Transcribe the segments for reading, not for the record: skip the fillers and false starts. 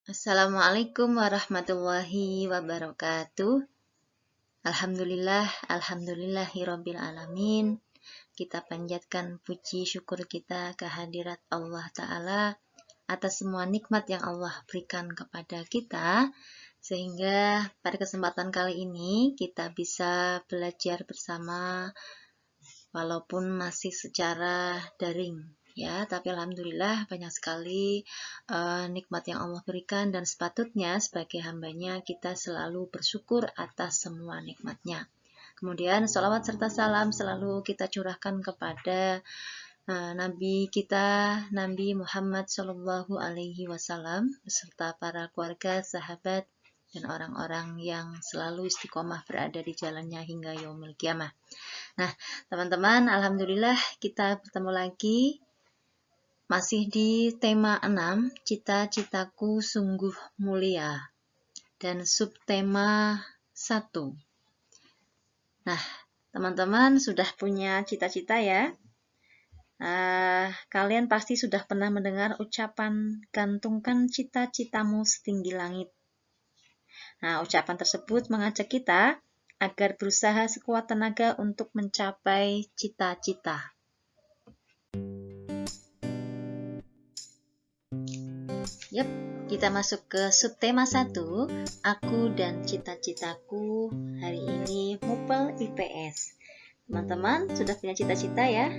Assalamualaikum warahmatullahi wabarakatuh. Alhamdulillahirabbil alamin. Kita panjatkan puji syukur kita kehadirat Allah Ta'ala atas semua nikmat yang Allah berikan kepada kita, sehingga pada kesempatan kali ini kita bisa belajar bersama walaupun masih secara daring. Ya, tapi alhamdulillah banyak sekali nikmat yang Allah berikan, dan sepatutnya sebagai hambanya kita selalu bersyukur atas semua nikmatnya. Kemudian sholawat serta salam selalu kita curahkan kepada Nabi kita, Nabi Muhammad Shallallahu Alaihi Wasallam beserta para keluarga, sahabat, dan orang-orang yang selalu istiqomah berada di jalannya hingga yaumil qiyamah. Nah, teman-teman, alhamdulillah kita bertemu lagi masih di tema 6, cita-citaku sungguh mulia, dan subtema 1. Nah, teman-teman sudah punya cita-cita ya? Kalian pasti sudah pernah mendengar ucapan gantungkan cita-citamu setinggi langit. Nah, ucapan tersebut mengajak kita agar berusaha sekuat tenaga untuk mencapai cita-cita. Yap, kita masuk ke subtema 1, aku dan cita-citaku. Hari ini Mupel IPS. Teman-teman sudah punya cita-cita ya?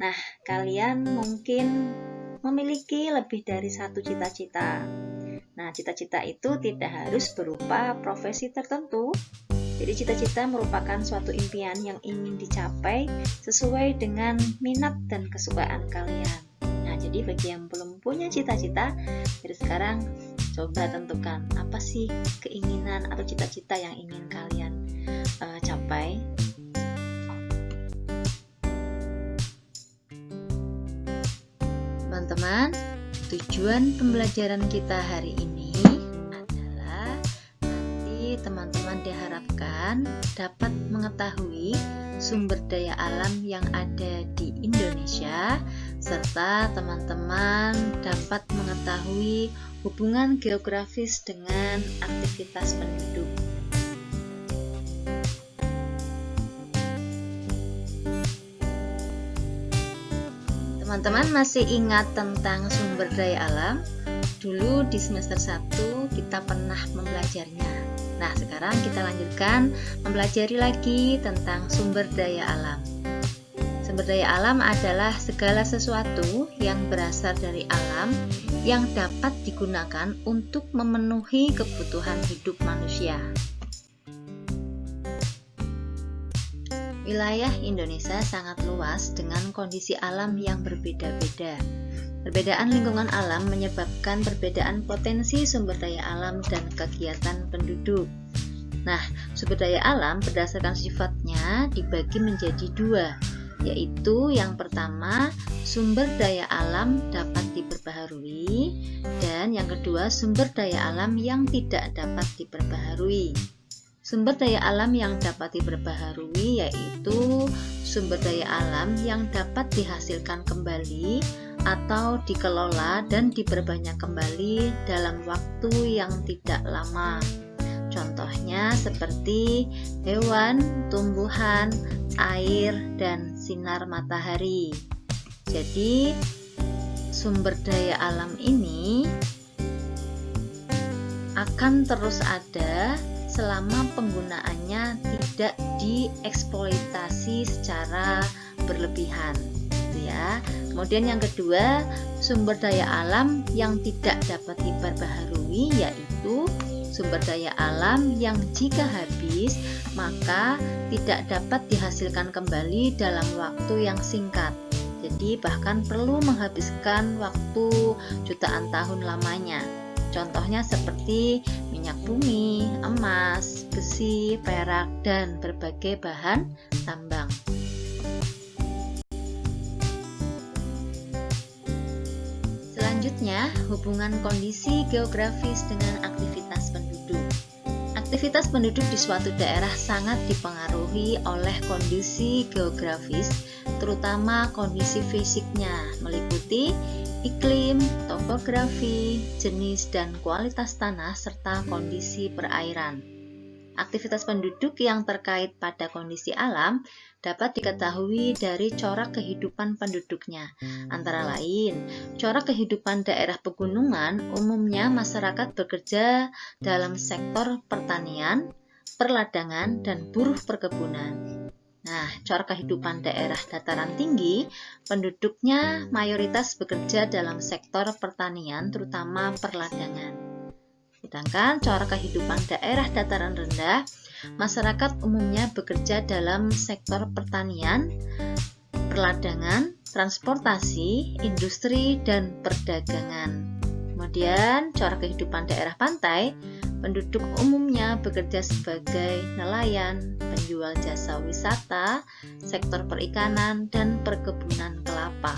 Nah, kalian mungkin memiliki lebih dari satu cita-cita. Nah, cita-cita itu tidak harus berupa profesi tertentu. Jadi cita-cita merupakan suatu impian yang ingin dicapai sesuai dengan minat dan kesukaan kalian. Nah, jadi bagi yang belum punya cita-cita, dari sekarang coba tentukan apa sih keinginan atau cita-cita yang ingin kalian capai. Teman-teman, tujuan pembelajaran kita hari ini adalah nanti teman-teman diharapkan dapat mengetahui sumber daya alam yang ada di Indonesia, serta teman-teman dapat mengetahui hubungan geografis dengan aktivitas penduduk. Teman-teman masih ingat tentang sumber daya alam? Dulu di semester 1 kita pernah mempelajarinya. Nah, sekarang kita lanjutkan mempelajari lagi tentang sumber daya alam. Sumber daya alam adalah segala sesuatu yang berasal dari alam yang dapat digunakan untuk memenuhi kebutuhan hidup manusia. Wilayah Indonesia sangat luas dengan kondisi alam yang berbeda-beda. Perbedaan lingkungan alam menyebabkan perbedaan potensi sumber daya alam dan kegiatan penduduk. Nah, sumber daya alam berdasarkan sifatnya dibagi menjadi 2, yaitu yang pertama, sumber daya alam dapat diperbaharui, dan yang kedua, sumber daya alam yang tidak dapat diperbaharui. Sumber daya alam yang dapat diperbaharui yaitu sumber daya alam yang dapat dihasilkan kembali atau dikelola dan diperbanyak kembali dalam waktu yang tidak lama. Contohnya seperti hewan, tumbuhan, air, dan sinar matahari. Jadi, sumber daya alam ini akan terus ada selama penggunaannya tidak dieksploitasi secara berlebihan, gitu ya. Kemudian yang kedua, sumber daya alam yang tidak dapat diperbaharui yaitu sumber daya alam yang jika habis maka tidak dapat dihasilkan kembali dalam waktu yang singkat. Jadi bahkan perlu menghabiskan waktu jutaan tahun lamanya. Contohnya seperti minyak bumi, emas, besi, perak, dan berbagai bahan tambang. Selanjutnya, hubungan kondisi geografis dengan aktivitas penduduk. Aktivitas penduduk di suatu daerah sangat dipengaruhi oleh kondisi geografis, terutama kondisi fisiknya, meliputi iklim, topografi, jenis dan kualitas tanah, serta kondisi perairan. Aktivitas penduduk yang terkait pada kondisi alam dapat diketahui dari corak kehidupan penduduknya. Antara lain, corak kehidupan daerah pegunungan umumnya masyarakat bekerja dalam sektor pertanian, perladangan, dan buruh perkebunan. Nah, corak kehidupan daerah dataran tinggi, penduduknya mayoritas bekerja dalam sektor pertanian, terutama perladangan. Sedangkan corak kehidupan daerah dataran rendah, masyarakat umumnya bekerja dalam sektor pertanian, perladangan, transportasi, industri, dan perdagangan. Kemudian, corak kehidupan daerah pantai, penduduk umumnya bekerja sebagai nelayan, penjual jasa wisata, sektor perikanan, dan perkebunan kelapa.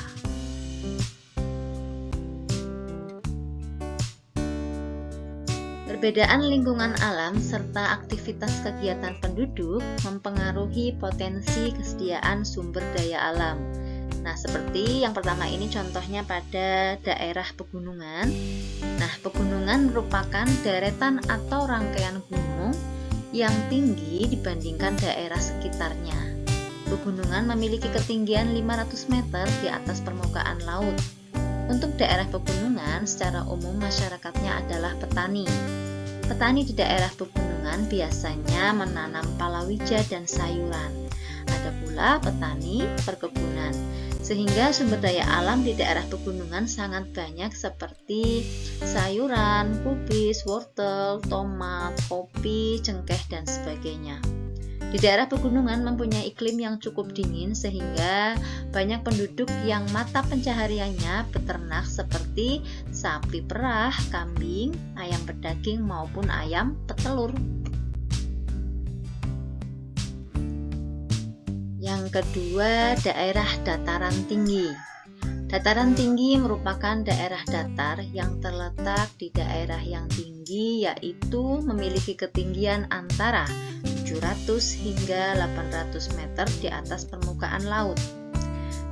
Perbedaan lingkungan alam serta aktivitas kegiatan penduduk mempengaruhi potensi kesediaan sumber daya alam. Nah, seperti yang pertama ini contohnya pada daerah pegunungan. Nah, pegunungan merupakan deretan atau rangkaian gunung yang tinggi dibandingkan daerah sekitarnya. Pegunungan memiliki ketinggian 500 meter di atas permukaan laut. Untuk daerah pegunungan, secara umum masyarakatnya adalah petani. Petani di daerah pegunungan biasanya menanam palawija dan sayuran. Ada pula petani perkebunan. Sehingga sumber daya alam di daerah pegunungan sangat banyak seperti sayuran, kubis, wortel, tomat, kopi, cengkeh, dan sebagainya. Di daerah pegunungan mempunyai iklim yang cukup dingin sehingga banyak penduduk yang mata pencahariannya beternak seperti sapi perah, kambing, ayam pedaging maupun ayam petelur. Yang kedua, daerah dataran tinggi. Dataran tinggi merupakan daerah datar yang terletak di daerah yang tinggi, yaitu memiliki ketinggian antara 700 hingga 800 meter di atas permukaan laut.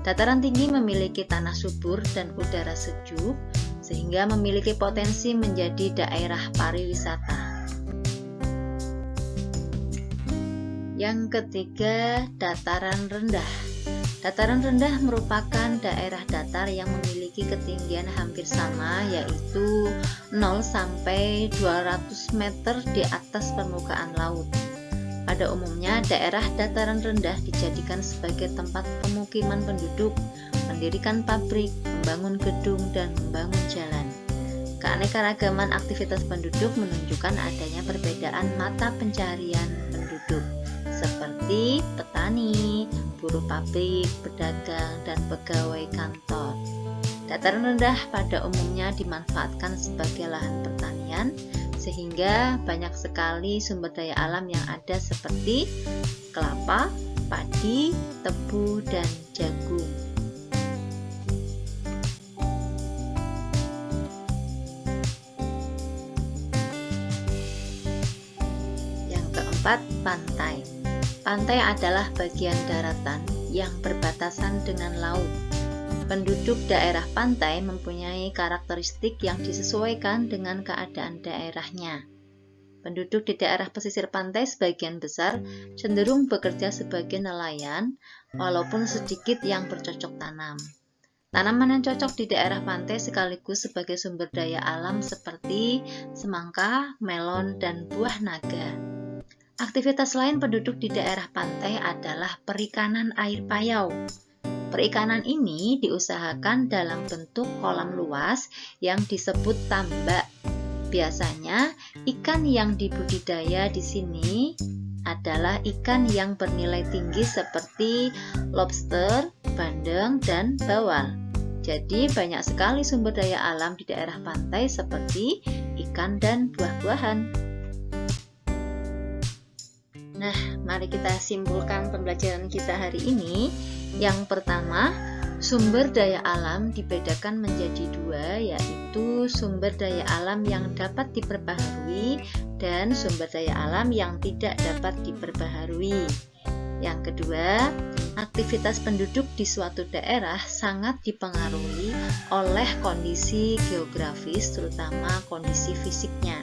Dataran tinggi memiliki tanah subur dan udara sejuk, sehingga memiliki potensi menjadi daerah pariwisata. Yang ketiga, dataran rendah. Dataran rendah merupakan daerah datar yang memiliki ketinggian hampir sama, yaitu 0 sampai 200 meter di atas permukaan laut. Pada umumnya, daerah dataran rendah dijadikan sebagai tempat pemukiman penduduk, mendirikan pabrik, membangun gedung, dan membangun jalan. Keanekaragaman aktivitas penduduk menunjukkan adanya perbedaan mata pencaharian penduduk, seperti petani, buruh pabrik, pedagang, dan pegawai kantor. Dataran rendah pada umumnya dimanfaatkan sebagai lahan pertanian, sehingga banyak sekali sumber daya alam yang ada seperti kelapa, padi, tebu, dan jagung. Yang keempat, pantai. Pantai adalah bagian daratan yang berbatasan dengan laut. Penduduk daerah pantai mempunyai karakteristik yang disesuaikan dengan keadaan daerahnya. Penduduk di daerah pesisir pantai sebagian besar cenderung bekerja sebagai nelayan, walaupun sedikit yang bercocok tanam. Tanaman yang cocok di daerah pantai sekaligus sebagai sumber daya alam seperti semangka, melon, dan buah naga. Aktivitas lain penduduk di daerah pantai adalah perikanan air payau. Perikanan ini diusahakan dalam bentuk kolam luas yang disebut tambak. Biasanya, ikan yang dibudidaya di sini adalah ikan yang bernilai tinggi seperti lobster, bandeng, dan bawal. Jadi, banyak sekali sumber daya alam di daerah pantai seperti ikan dan buah-buahan. Nah, mari kita simpulkan pembelajaran kita hari ini. Yang pertama, sumber daya alam dibedakan menjadi dua, yaitu sumber daya alam yang dapat diperbaharui dan sumber daya alam yang tidak dapat diperbaharui. Yang kedua, aktivitas penduduk di suatu daerah sangat dipengaruhi oleh kondisi geografis, terutama kondisi fisiknya.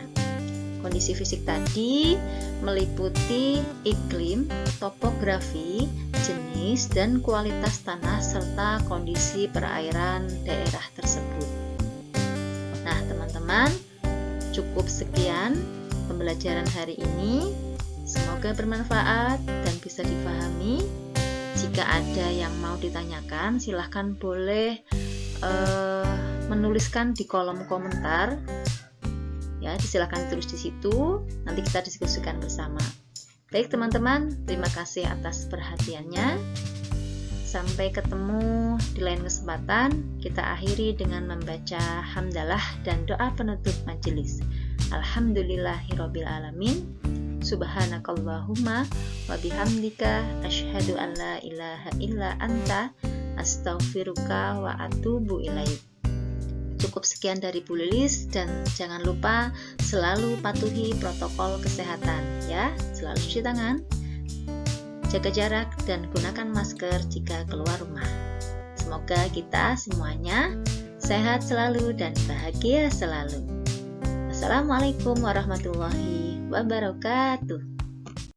Kondisi fisik tadi meliputi iklim, topografi, jenis dan kualitas tanah serta kondisi perairan daerah tersebut. Nah, teman-teman, cukup sekian pembelajaran hari ini. Semoga bermanfaat dan bisa difahami. Jika ada yang mau ditanyakan, silahkan boleh menuliskan di kolom komentar. Ya, silakan tulis di situ. Nanti kita diskusikan bersama. Baik teman-teman, terima kasih atas perhatiannya. Sampai ketemu di lain kesempatan. Kita akhiri dengan membaca hamdalah dan doa penutup majelis. Alhamdulillahirabbil alamin. Subhanakallahumma wa bihamdika asyhadu an la ilaha illa anta astaghfiruka wa atubu ilaik. Cukup sekian dari Bu Lilis, dan jangan lupa selalu patuhi protokol kesehatan ya, selalu cuci tangan, jaga jarak, dan gunakan masker jika keluar rumah. Semoga kita semuanya sehat selalu dan bahagia selalu. Assalamualaikum warahmatullahi wabarakatuh.